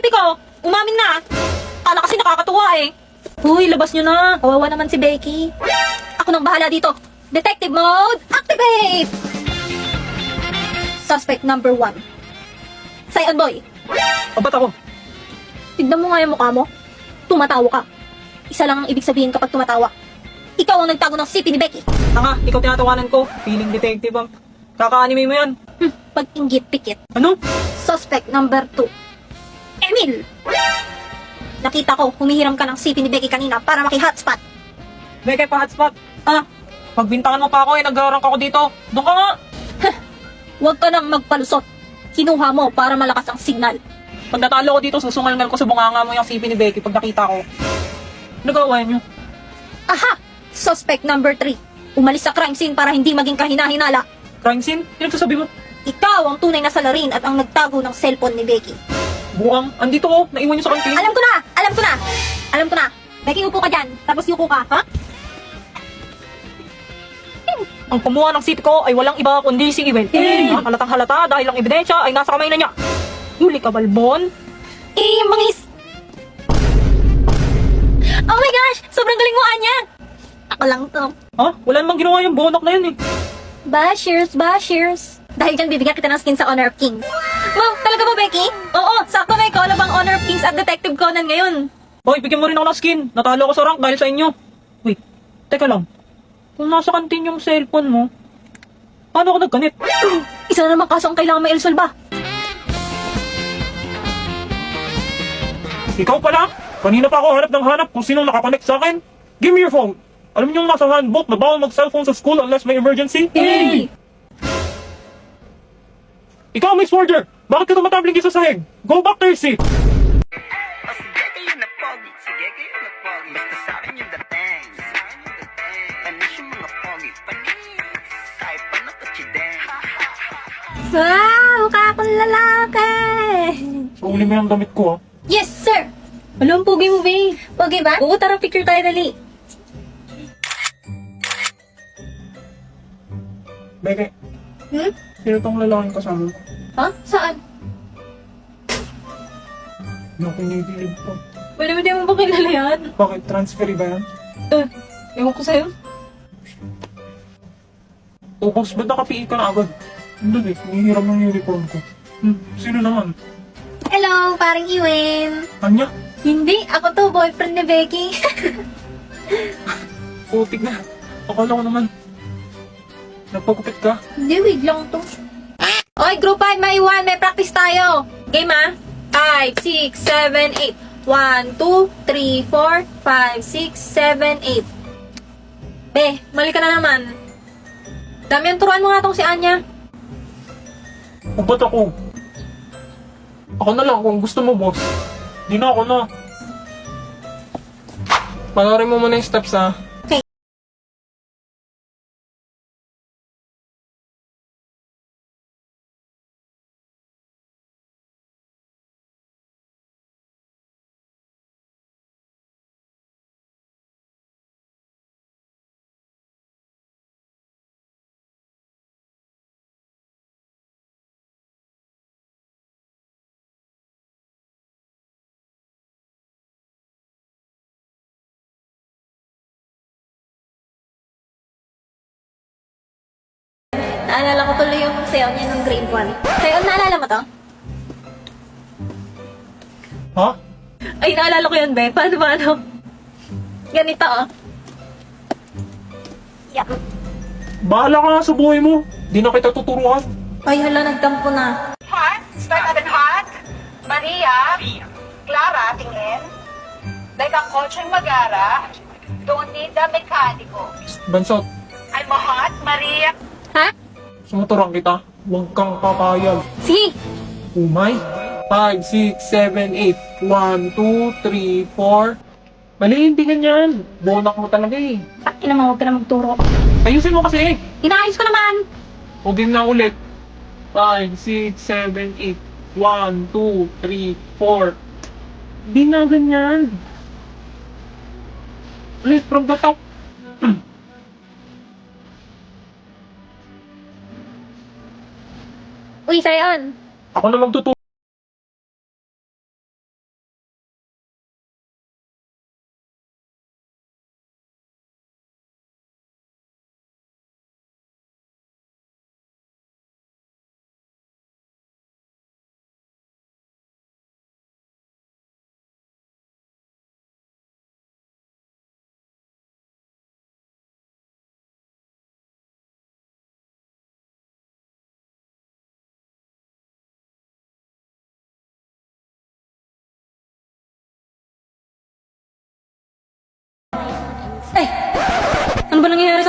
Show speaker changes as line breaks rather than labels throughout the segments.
CP ko. Umamin na. Kala kasi nakakatuwa eh. Uy, labas nyo na. Kawawa naman si Becky. Ako nang bahala dito. Detective mode, activate! Suspect number 1. Cyan boy.
Ba't ako?
Tignan mo nga yung mukha mo. Tumatawa ka. Isa lang ang ibig sabihin kapag tumatawa. Ikaw ang nagtago ng CP ni Becky.
Tanga, ikaw tinatawanan ko. Feeling detective ang kaka-anime mo yan.
Pag-inggit pikit.
Ano?
Suspect number 2. Emil! Nakita ko, humihiram ka ng CP ni Becky kanina para maki-hotspot.
Beke pa hotspot. Ah, pagbintangan mo pa ako eh, nag-rank ako dito. Doon ka nga.
Huwag ka nang magpalusot. Kinuha mo para malakas ang signal.
Pag natalo ko dito, susungal ko sa bunganga mo yung CP ni Becky pag nakita ko. Nagawa niyo.
Aha! Suspect number 3. Umalis sa crime scene para hindi maging kahina-hinala.
Crime scene? Pinagsasabi mo?
Ikaw ang tunay na salarin at ang nagtago ng cellphone ni Becky.
Buwang, andito ko. Naiwan niyo sa kantin.
Alam ko na! Alam ko na! Alam ko na! Becky, upo ka dyan. Tapos yuko ka, ha?
Ang kumuha ng CP ko ay walang iba kundi si Iwen. Halatang halata dahil ang ebidensya ay nasa kamay na niya. Huli ka, Balbon.
Yung bangis! Oh my gosh! Sobrang galing mo, Anya! Ako lang to.
Ha? Wala namang ginawa yung bonak na yun eh.
Bashers, bashers. Dahil dyan, bibigyan kita ng skin sa Honor of Kings. Wow, talaga ba, Becky? Oo, sakto na ikaw bang Honor of Kings at Detective Conan ngayon.
Hoy, bigyan mo rin ako ng skin. Natalo ko sa rank dahil sa inyo. Wait, teka lang. Kung nasa kantin yung cellphone mo, paano ako nagganit?
Isa na naman kaso ang kailangan may Elsol ba?
Ikaw pala? Kanina pa ako hanap kung sino nakakonect sa akin. Give me your phone. Alam niyo yung nasa handbook na bawal mag-cellphone sa school unless may emergency?
Hey!
Ikaw, Miss Warder! Bakit ka tumatabling sa sahig? Go back to your seat!
O sige kayo na pogi, sige kayo na pogi. Basta sa akin yung dating. Panis yung mga pogi, panis. Kahit pa nakachideng.
Wow, mukha akong lalaki!
So, uli mo yung damit ko, ha?
Yes, sir! Alam, pogi mo, babe. Pogi ba? Oo, tara, picture tayo, dali.
Beke, sino tong lalaking kasama?
Ha? Saan?
Yung kinikilig ko.
Pwede mo ba kilala yan?
Bakit? Transfer ba yan?
Ewan ko sa'yo.
O, boss, ba't naka-PE ka na agad? Hindi, hinihiram ng uniform ko. Sino naman?
Hello, parang Iwen.
Anya?
Hindi, ako to, boyfriend ni Becky.
Putik na. Akala ko naman. Nagpagupit ka?
Hindi, wait lang to. Oy, group 5, may 1, may practice tayo. Game ah? 5, 6, 7, 8. 1, 2, 3, 4, 5, 6, 7, 8. Be, mali ka na naman. Damian, turuan mo nga tong si Anya.
O ba't ako? Ako na lang kung gusto mo, boss. Di na ako na. Panoorin mo muna yung steps, ha?
Naalala ko tuloy yung sayaw niya nung grade 1. Sayaw, naalala mo to?
Ha?
Ay, naalala ko yun, be. Paano? Ganito, oh. Yeah.
Bahala ka nga sa buhay mo. Di na kita tuturuan.
Ay, hala, nagtampo na.
Hot? Start agad hot? Maria? Clara, tingin? Like ang kotseng magara? Don't need the mekaniko.
Bansot,
I'm a hot, Maria.
Ha?
sumuturang kita. Huwag kang papayag.
Sige!
Umay. 5, 6, 7, 8. 1, 2, 3, 4. Mali, hindi ganyan. Bonak mo talaga eh.
Takin naman, huwag ka na magturo.
Ayusin mo kasi.
Inaayos ko naman!
O game na ulit. 5, 6, 7, 8. 1, 2, 3, 4. Hindi na ganyan. Ulit from the top.
Uy, Sayon!
Ako na magtuturo.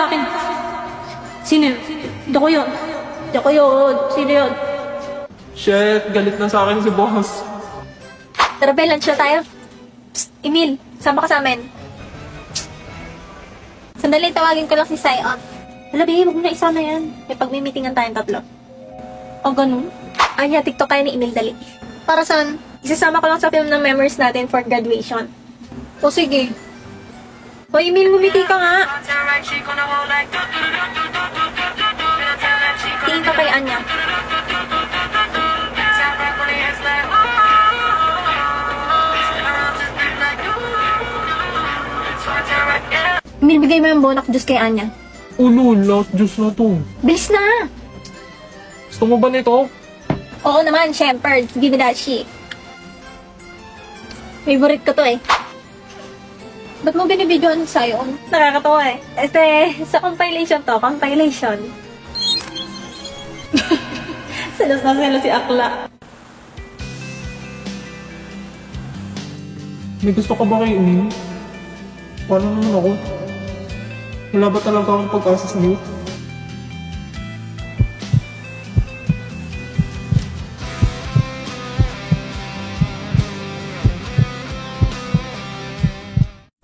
sa akin. Sino yun? Hindi ako yun. Hindi ako yun. Sino yun?
Shit, galit na sa akin si boss.
Tara, Bel, lunch na tayo. Psst, Emil, sama ka sa amin. Sandali, tawagin ko lang si Sion. Hala, babe, huwag mo na isama yan. May pagmimitingan tayong tatlo. O, ganun? Anya, TikTok kayo ni Emil, dali. Para saan? Isasama ko lang sa film ng memories natin for graduation. O, sige. O, Emil, ngumiti ka nga. Tingin ka kay Anya. Emil, bigay mo yung bonak juice kay Anya.
Ulo, last juice na to.
Bilis na!
Gusto mo ba nito?
Oo naman, Shepard. Give me that shit. Favorite ko to eh. Ba't mo binibidyoan sa'yo? Nakakatawa eh. Sa compilation to. Compilation. Selos na selos si Akla.
May gusto ka ba kay Emil? Paano naman ako? Wala ba talaga akong pag-asa sa'yo?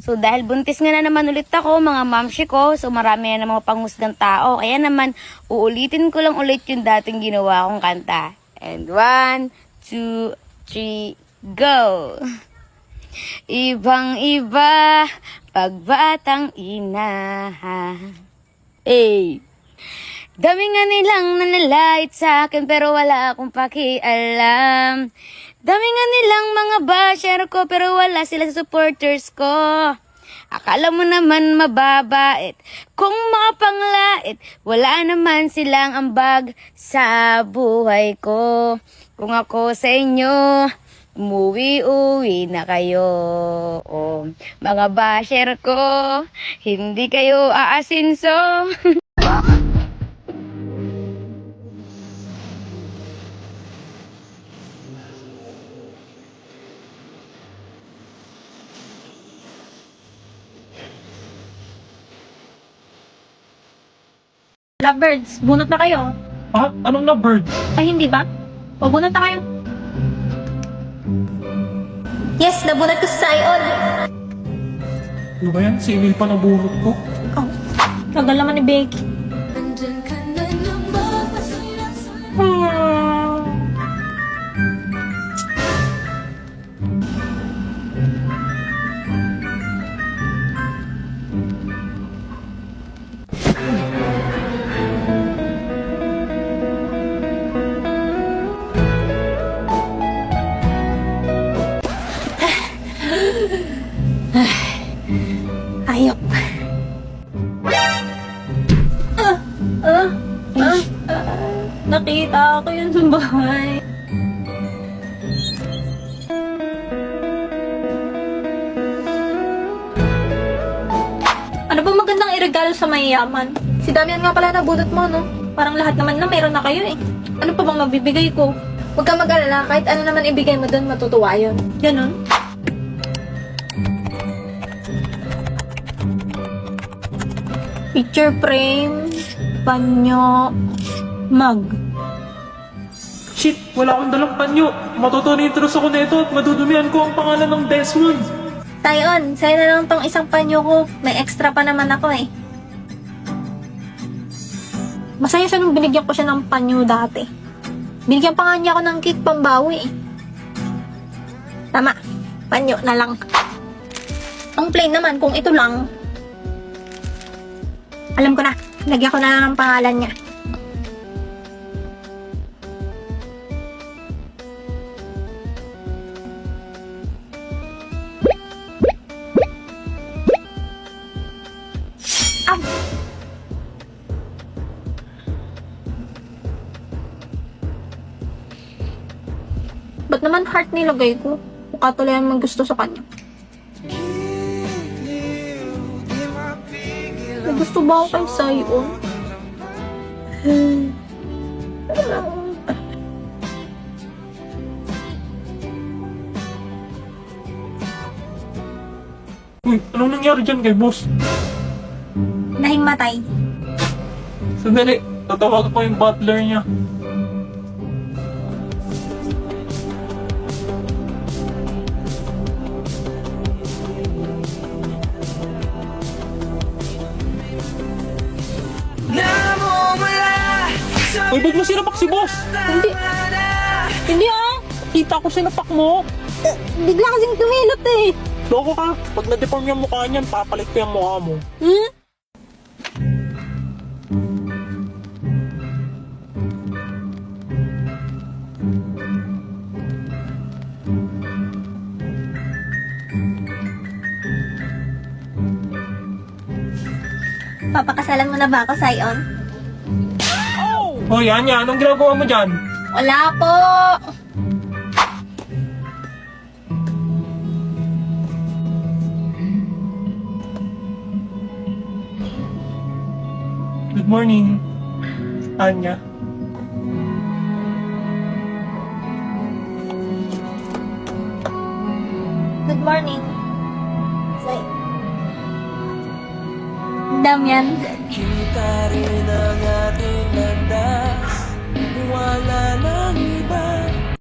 So dahil buntis nga na naman ulit ako, mga mamshi ko, so marami na mga panghusgang tao. Kaya naman, uulitin ko lang ulit yung dating ginawa kong kanta. And 1, 2, 3, go! Ibang-iba, pagbatang ina. Hey! Dami nga nilang nanlalait sa akin pero wala akong pakialam. Dami nga nilang mga basher ko pero wala sila sa supporters ko. Akala mo naman mababait, kung mapanglait, wala naman silang ambag sa buhay ko. Kung ako sa inyo, umuwi-uwi na kayo. Oh, mga basher ko, hindi kayo aasinso.
Lovebirds, bunot na kayo.
Ah, anong na bird?
Ay, hindi ba? O, bunot na kayo. Yes, nabunot ko sa Sion.
Ano ba yan? Si Emil pa nabunot ko.
Oh, tagal naman ni Becky. Ayok. Nakita ko yun sa bahay. Ano ba magandang iregalo sa mayayaman? Si Damian nga pala nabudot mo, no? Parang lahat naman na mayroon na kayo eh. Ano pa bang mabibigay ko? Huwag kang mag-alala, kahit ano naman ibigay mo doon, matutuwa yun. Ganon? Picture frame, panyo, mug.
Shit, wala akong dalang panyo. Matutunitros ako nito at madudumihan ko ang pangalan ng Desmond.
Tayon, sa'yo na lang tong isang panyo ko. May extra pa naman ako eh. Masaya siya nung binigyan ko siya ng panyo dati. Binigyan pa nga niya ako ng cake pambawi eh. Tama, panyo na lang. Ang plain naman, kung ito lang, alam ko na, lagyan ko na lang ng pangalan niya. Ah! Ba't naman heart nilagay ko? Mukha tuloy ang gusto sa kanya. May gusto ba ako kay Sion?
Uy, anong nangyari dyan kay boss?
Nahimik pwedeng matay.
Sandali, tatawag ko yung butler niya. Uy, ba't mo sinapak si boss?
Hindi. Hindi ah.
Kita ko sinapak mo.
Bigla kasing tumilot eh.
Loko ka. Pag na-deform yung mukha niyan, papalit ko yung mukha mo.
Hmm? Papakasalan mo na ba ako, Sion?
Oh, yan. Anong ginagawa mo dyan?
Wala po.
Good morning, Anya.
Good morning. Say. Damian.
Kita rin ang ating landas. Wala na